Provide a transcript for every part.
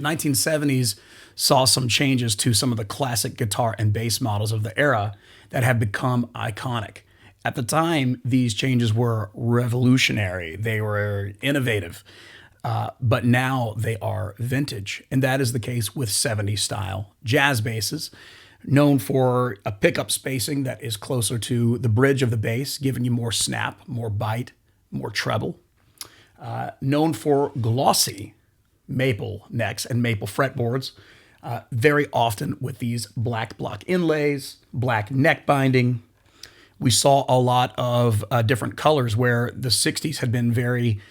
1970s saw some changes to some of the classic guitar and bass models of the era that have become iconic. At the time, these changes were revolutionary. They were innovative. But now they are vintage. And that is the case with 70s style jazz basses, known for a pickup spacing that is closer to the bridge of the bass, giving you more snap, more bite, more treble. Known for glossy maple necks and maple fretboards, very often with these black block inlays, black neck binding. We saw a lot of different colors where the 60s had been very,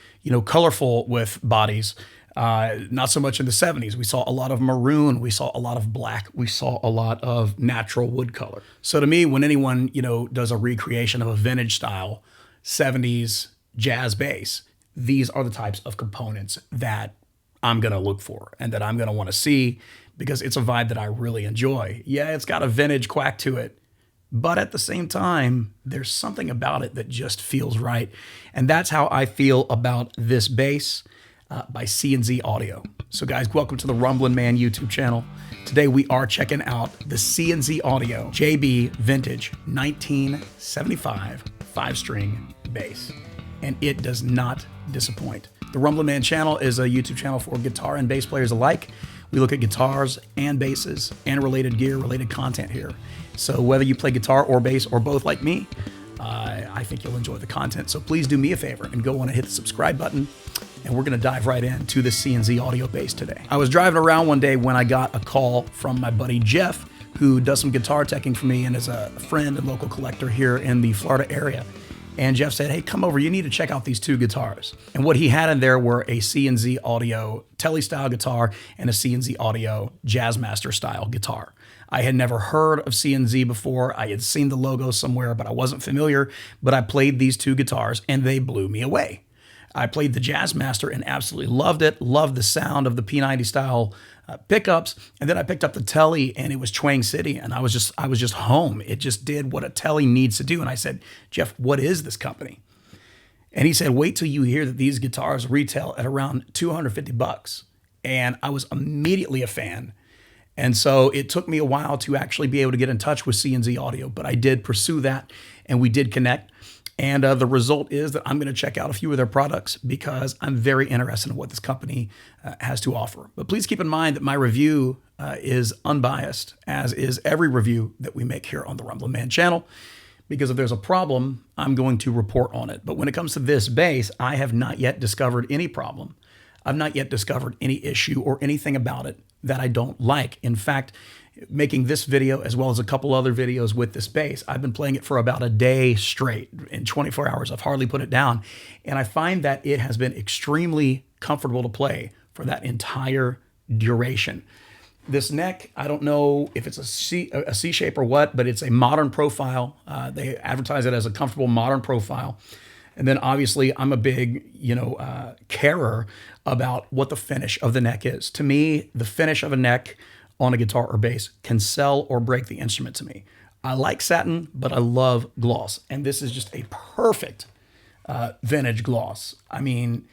colorful with bodies. Not so much in the 70s. We saw a lot of maroon. We saw a lot of black. We saw a lot of natural wood color. So to me, when anyone, does a recreation of a vintage style 70s jazz bass, these are the types of components that I'm going to look for and that I'm going to want to see because it's a vibe that I really enjoy. Yeah, it's got a vintage quack to it, but at the same time, there's something about it that just feels right. And that's how I feel about this bass by CNZ Audio. So guys, welcome to the Rumblin' Man YouTube channel. Today we are checking out the CNZ Audio JB-VINT-1975 5-string bass. And it does not disappoint. The Rumblin' Man channel is a YouTube channel for guitar and bass players alike. We look at guitars and basses and related gear, related content here. So whether you play guitar or bass or both like me, I think you'll enjoy the content. So please do me a favor and go on and hit the subscribe button. And we're going to dive right into the CNZ Audio bass today. I was driving around one day when I got a call from my buddy Jeff, who does some guitar teching for me and is a friend and local collector here in the Florida area. And Jeff said, hey, come over, you need to check out these two guitars. And what he had in there were a CNZ Audio Tele style guitar and a CNZ Audio Jazzmaster style guitar. I had never heard of CNZ before. I had seen the logo somewhere, but I wasn't familiar. But I played these two guitars and they blew me away. I played the Jazzmaster and absolutely loved it. Loved the sound of the P90 style pickups. And then I picked up the Tele and it was Twang City and I was just home. It just did what a Tele needs to do. And I said, Jeff, what is this company? And he said, wait till you hear that these guitars retail at around $250. And I was immediately a fan. And so it took me a while to actually be able to get in touch with CNZ Audio, but I did pursue that and we did connect. And the result is that I'm going to check out a few of their products because I'm very interested in what this company has to offer. But please keep in mind that my review is unbiased, as is every review that we make here on the Rumblin' Man channel. Because if there's a problem, I'm going to report on it. But when it comes to this bass, I have not yet discovered any problem. I've not yet discovered any issue or anything about it that I don't like. In fact, making this video as well as a couple other videos with this bass, I've been playing it for about a day straight. In 24 hours, I've hardly put it down. And I find that it has been extremely comfortable to play for that entire duration. This neck, I don't know if it's a C shape or what, but it's a modern profile. They advertise it as a comfortable modern profile. And then obviously I'm a big, carer about what the finish of the neck is. To me, the finish of a neck on a guitar or bass can sell or break the instrument to me. I like satin, but I love gloss. And this is just a perfect vintage gloss. I mean,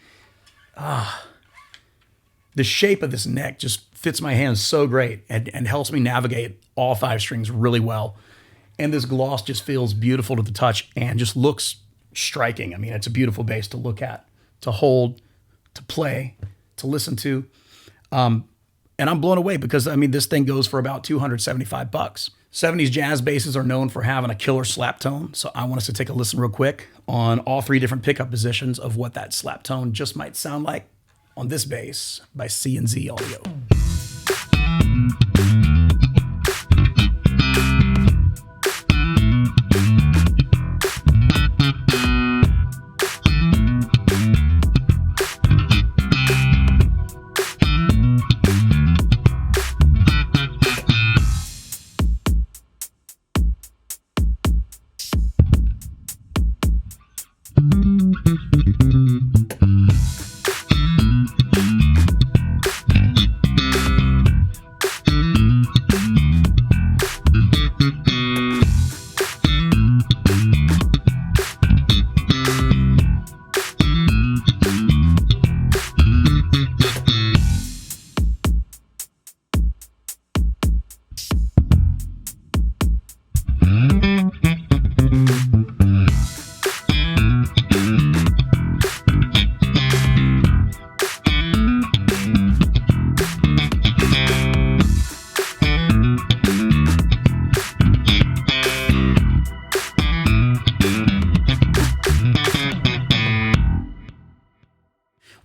the shape of this neck just fits my hands so great and helps me navigate all 5 strings really well. And this gloss just feels beautiful to the touch and just looks striking. I mean, it's a beautiful bass to look at, to hold, to play, to listen to. And I'm blown away because, I mean, this thing goes for about $275. 70s jazz basses are known for having a killer slap tone. So I want us to take a listen real quick on all 3 different pickup positions of what that slap tone just might sound like on this bass by CNZ Audio.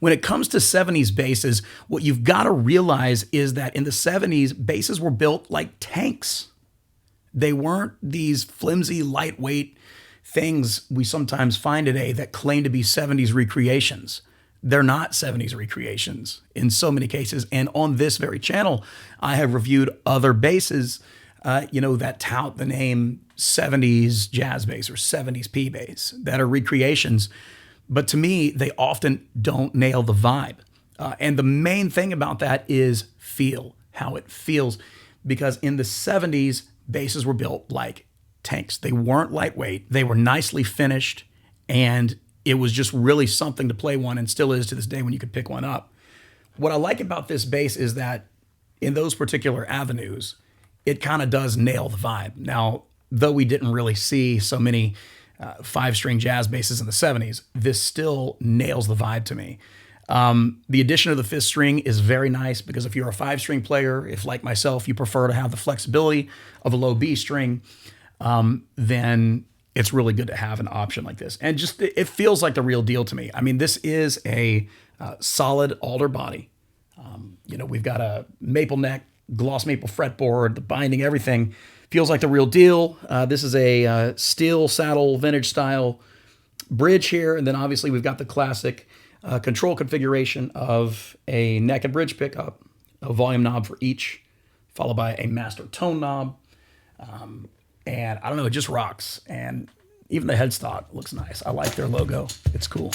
When it comes to 70s basses, what you've got to realize is that in the 70s, basses were built like tanks. They weren't these flimsy, lightweight things we sometimes find today that claim to be 70s recreations. They're not 70s recreations in so many cases. And on this very channel, I have reviewed other basses, that tout the name 70s jazz bass or 70s P bass that are recreations. But to me, they often don't nail the vibe. And the main thing about that is how it feels. Because in the 70s, basses were built like tanks. They weren't lightweight. They were nicely finished. And it was just really something to play one, and still is to this day when you could pick one up. What I like about this bass is that in those particular avenues, it kind of does nail the vibe. Now, though we didn't really see so many 5-string jazz basses in the 70s, this still nails the vibe to me. The addition of the 5th string is very nice because if you're a 5-string player, if like myself, you prefer to have the flexibility of a low B string, then it's really good to have an option like this. And just, it feels like the real deal to me. I mean, this is a solid alder body. We've got a maple neck, gloss maple fretboard, the binding, everything feels like the real deal. This is a steel saddle vintage style bridge here. And then obviously we've got the classic control configuration of a neck and bridge pickup, a volume knob for each, followed by a master tone knob. And I don't know, it just rocks. And even the headstock looks nice. I like their logo. It's cool.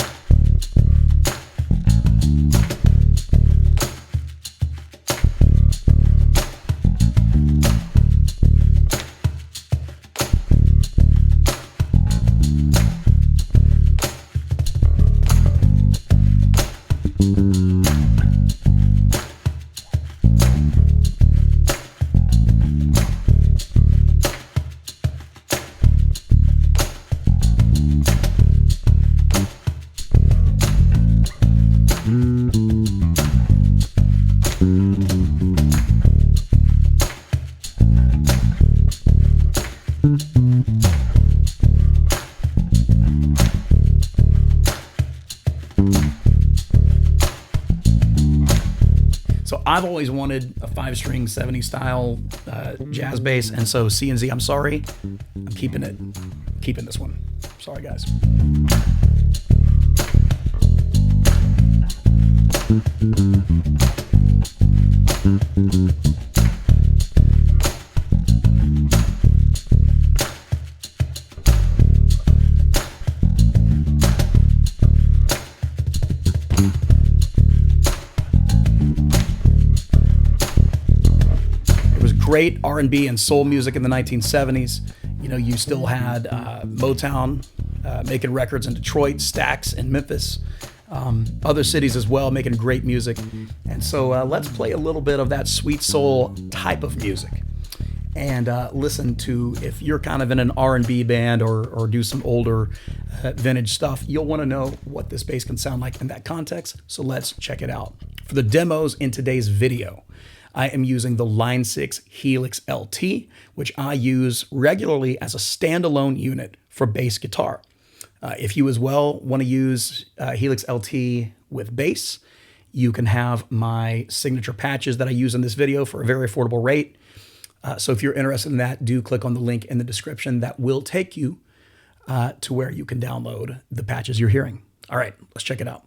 So I've always wanted a 5-string 70 style jazz bass, and so CNZ, I'm sorry, I'm keeping this one. Sorry, guys. Great R&B and soul music in the 1970s. You still had Motown making records in Detroit, Stax in Memphis, other cities as well, making great music. And so let's play a little bit of that sweet soul type of music and listen to, if you're kind of in an R&B band or do some older vintage stuff, you'll want to know what this bass can sound like in that context. So let's check it out. For the demos in today's video, I am using the Line 6 Helix LT, which I use regularly as a standalone unit for bass guitar. If you as well want to use Helix LT with bass, you can have my signature patches that I use in this video for a very affordable rate. So if you're interested in that, do click on the link in the description. That will take you to where you can download the patches you're hearing. All right, let's check it out.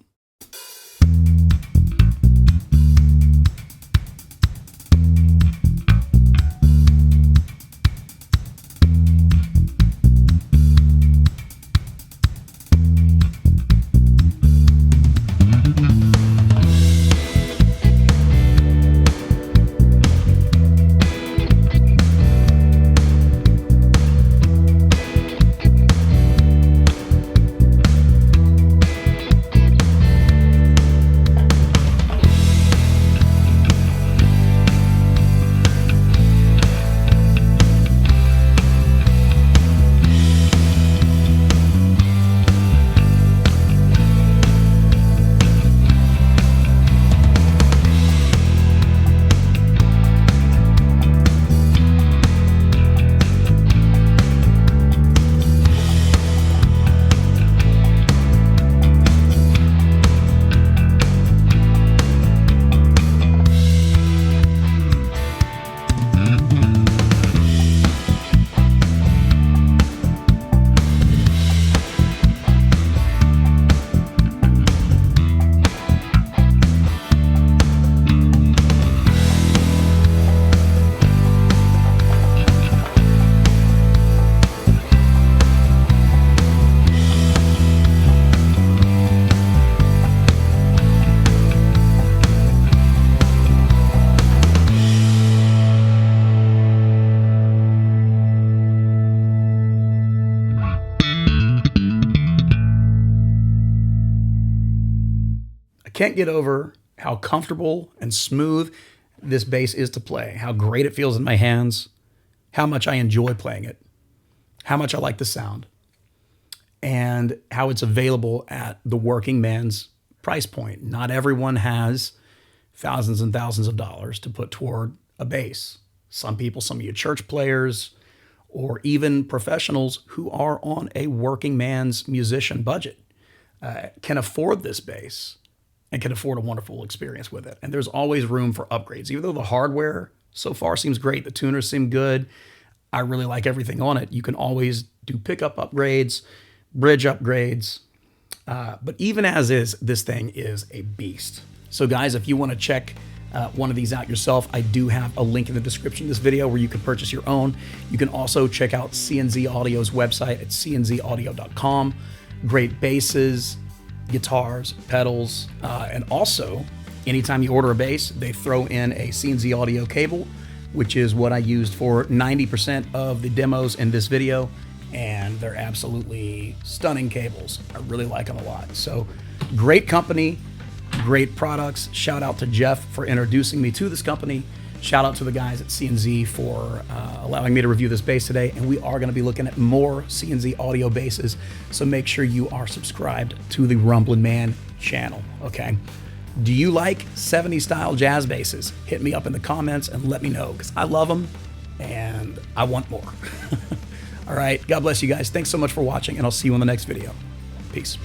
can't get over how comfortable and smooth this bass is to play, how great it feels in my hands, how much I enjoy playing it, how much I like the sound, and how it's available at the working man's price point. Not everyone has thousands and thousands of dollars to put toward a bass. Some people, some of you church players, or even professionals who are on a working man's musician budget can afford this bass and can afford a wonderful experience with it. And there's always room for upgrades. Even though the hardware so far seems great, the tuners seem good, I really like everything on it, you can always do pickup upgrades, bridge upgrades. But even as is, this thing is a beast. So guys, if you want to check one of these out yourself, I do have a link in the description of this video where you can purchase your own. You can also check out CNZ Audio's website at cnzaudio.com. Great basses, guitars, pedals, and also anytime you order a bass, they throw in a CNZ Audio cable, which is what I used for 90% of the demos in this video, and they're absolutely stunning cables. I really like them a lot. So great company, great products. Shout out to Jeff for introducing me to this company. Shout out to the guys at CNZ for allowing me to review this bass today. And we are going to be looking at more CNZ audio basses. So make sure you are subscribed to the Rumblin' Man channel, okay? Do you like 70s style jazz basses? Hit me up in the comments and let me know, because I love them and I want more. All right, God bless you guys. Thanks so much for watching, and I'll see you in the next video. Peace.